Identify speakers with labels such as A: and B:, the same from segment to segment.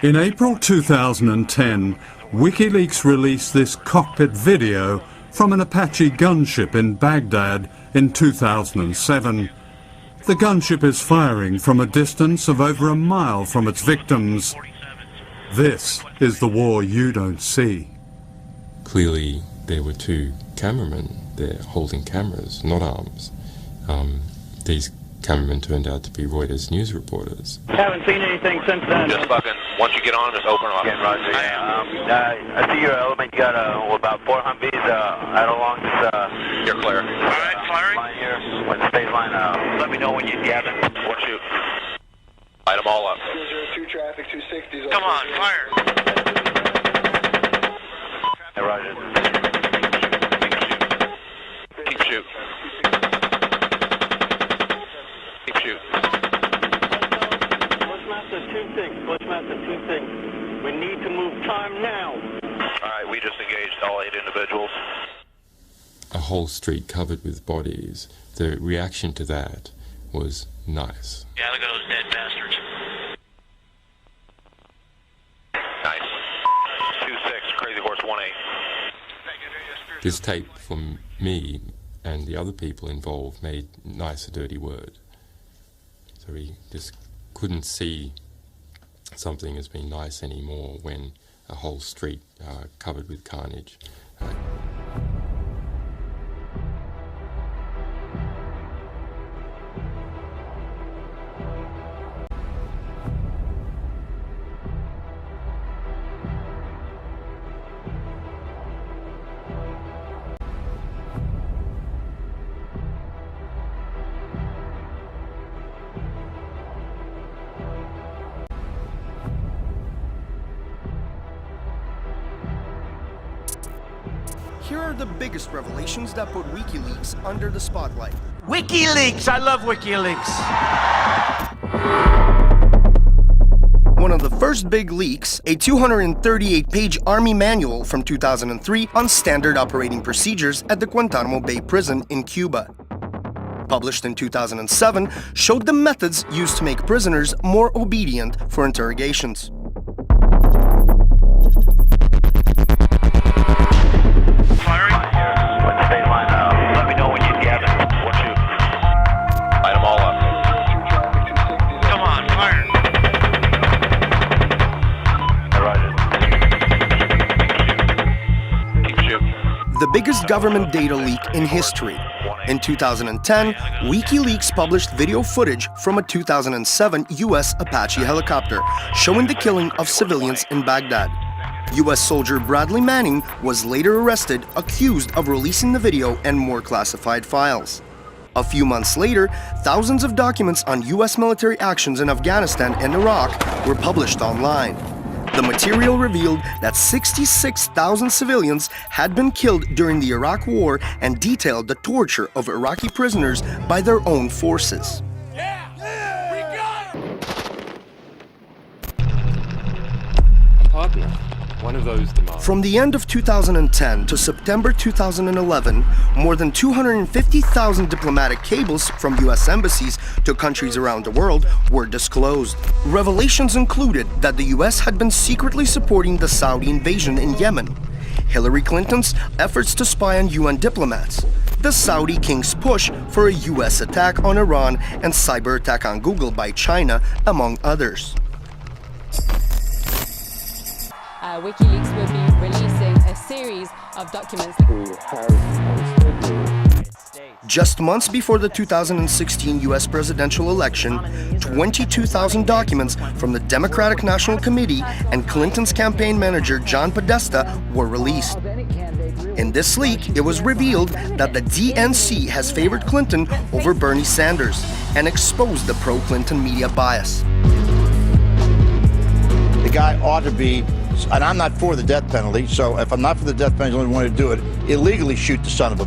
A: In April 2010, WikiLeaks released this cockpit video from an Apache gunship in Baghdad in 2007. The gunship is firing from a distance of over a mile from its victims. This is the war you don't see.
B: Clearly, there were two cameramen there holding cameras, not arms. These cameramen turned out to be Reuters news reporters.
C: Haven't seen anything since then.
D: Just fucking, once you get on, just open them up.
C: Yeah, Roger. I see your element. You got about 4 Humvees out along this.
D: You're clear.
C: All right, firing. Line here. When the state line, let me know when you have it.
D: What shoot? Light them all up.
E: 202 traffic, 260.
C: Come on, fire. Hey, Roger.
D: Keep shoot. Keep shoot.
C: Bushmaster 2-6. Bushmaster 2-6. We need to move time now.
D: All right, we just engaged all 8 individuals.
B: A whole street covered with bodies. The reaction to that was nice.
C: Yeah, look at those dead bastards.
D: Nice. 2-6, Crazy Horse 1-8.
B: This tape from me and the other people involved made nice a dirty word. So we just couldn't see something as being nice anymore when a whole street covered with carnage.
F: Here are the biggest revelations that put WikiLeaks under the spotlight.
G: WikiLeaks! I love WikiLeaks!
F: One of the first big leaks, a 238-page Army manual from 2003 on standard operating procedures at the Guantanamo Bay prison in Cuba. Published in 2007, showed the methods used to make prisoners more obedient for interrogations. The biggest government data leak in history. In 2010, WikiLeaks published video footage from a 2007 US Apache helicopter showing the killing of civilians in Baghdad. US soldier Bradley Manning was later arrested, accused of releasing the video and more classified files. A few months later, thousands of documents on US military actions in Afghanistan and Iraq were published online. The material revealed that 66,000 civilians had been killed during the Iraq War and detailed the torture of Iraqi prisoners by their own forces.
B: Partner. One of those demands.
F: From the end of 2010 to September 2011, more than 250,000 diplomatic cables from US embassies to countries around the world were disclosed. Revelations included that the US had been secretly supporting the Saudi invasion in Yemen, Hillary Clinton's efforts to spy on UN diplomats, the Saudi king's push for a US attack on Iran and cyber attack on Google by China, among others.
H: WikiLeaks will be releasing a series of documents.
F: Just months before the 2016 US presidential election, 22,000 documents from the Democratic National Committee and Clinton's campaign manager John Podesta were released. In this leak, it was revealed that the DNC has favored Clinton over Bernie Sanders and exposed the pro-Clinton media bias.
I: The guy ought to be, and I'm not for the death penalty, so if I'm not for the death penalty, the only one to do it, illegally shoot the son of a.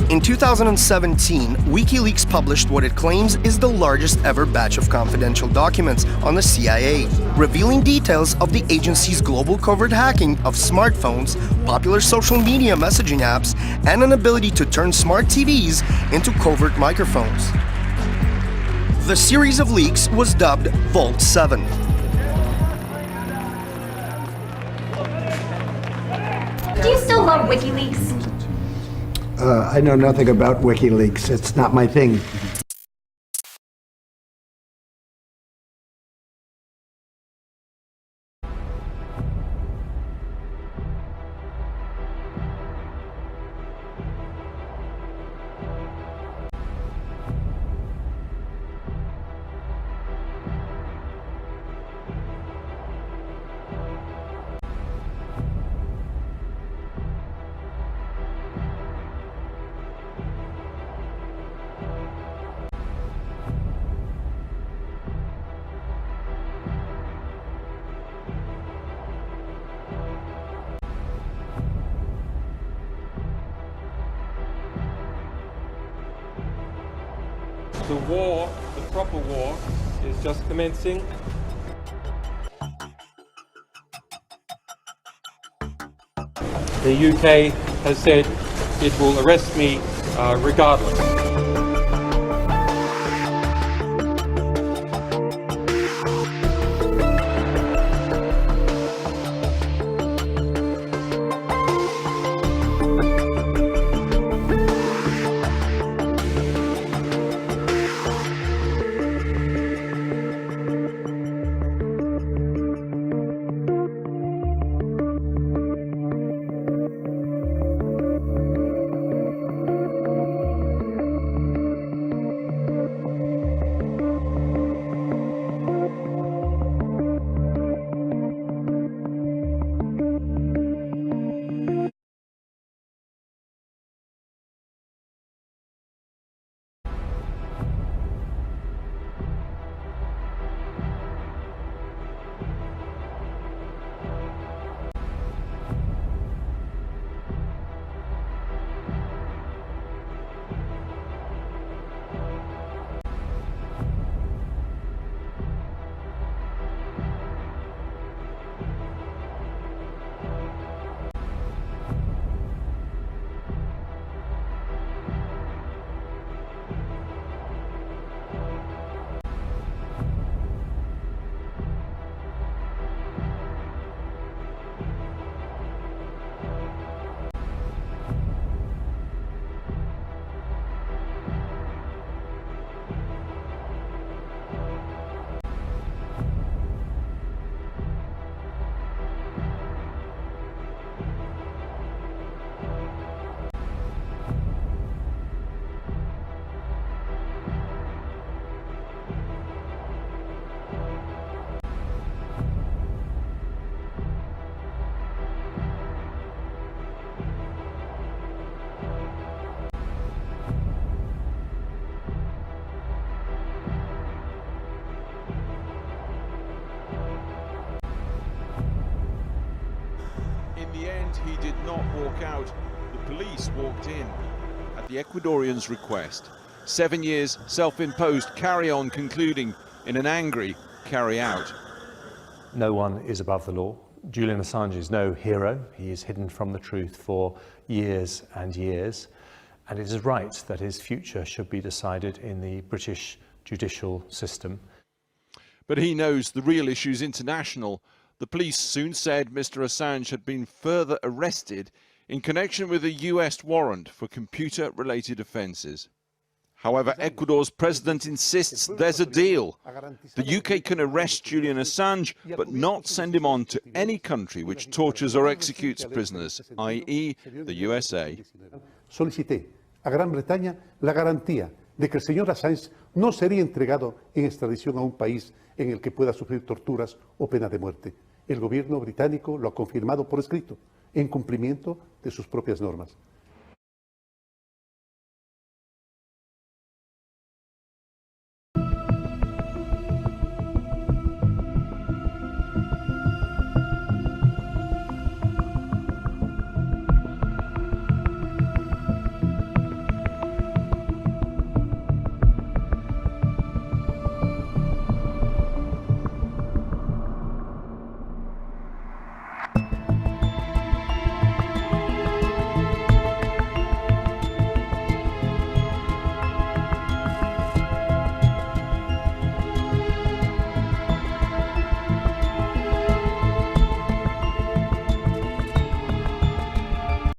F: In 2017, WikiLeaks published what it claims is the largest ever batch of confidential documents on the CIA, revealing details of the agency's global covert hacking of smartphones, popular social media messaging apps, and an ability to turn smart TVs into covert microphones. The series of leaks was dubbed Vault 7.
J: Do you still love WikiLeaks?
K: I know nothing about WikiLeaks. It's not my thing.
L: The war, the proper war, is just commencing. The UK has said it will arrest me regardless.
M: In the end, he did not walk out. The police walked in at the Ecuadorian's request. 7 years self-imposed carry-on concluding in an angry carry-out.
N: No one is above the law. Julian Assange is no hero. He is hidden from the truth for years and years. And it is right that his future should be decided in the British judicial system.
M: But he knows the real issue's international. The police soon said Mr. Assange had been further arrested in connection with a US warrant for computer-related offences. However, Ecuador's president insists there's a deal. The UK can arrest Julian Assange, but not send him on to any country which tortures or executes prisoners, i.e. the USA.
O: Solicité a Gran Bretaña la garantía de que el señor Assange no sería entregado en extradición a un país en el que pueda sufrir torturas o pena de muerte. El gobierno británico lo ha confirmado por escrito, en cumplimiento de sus propias normas.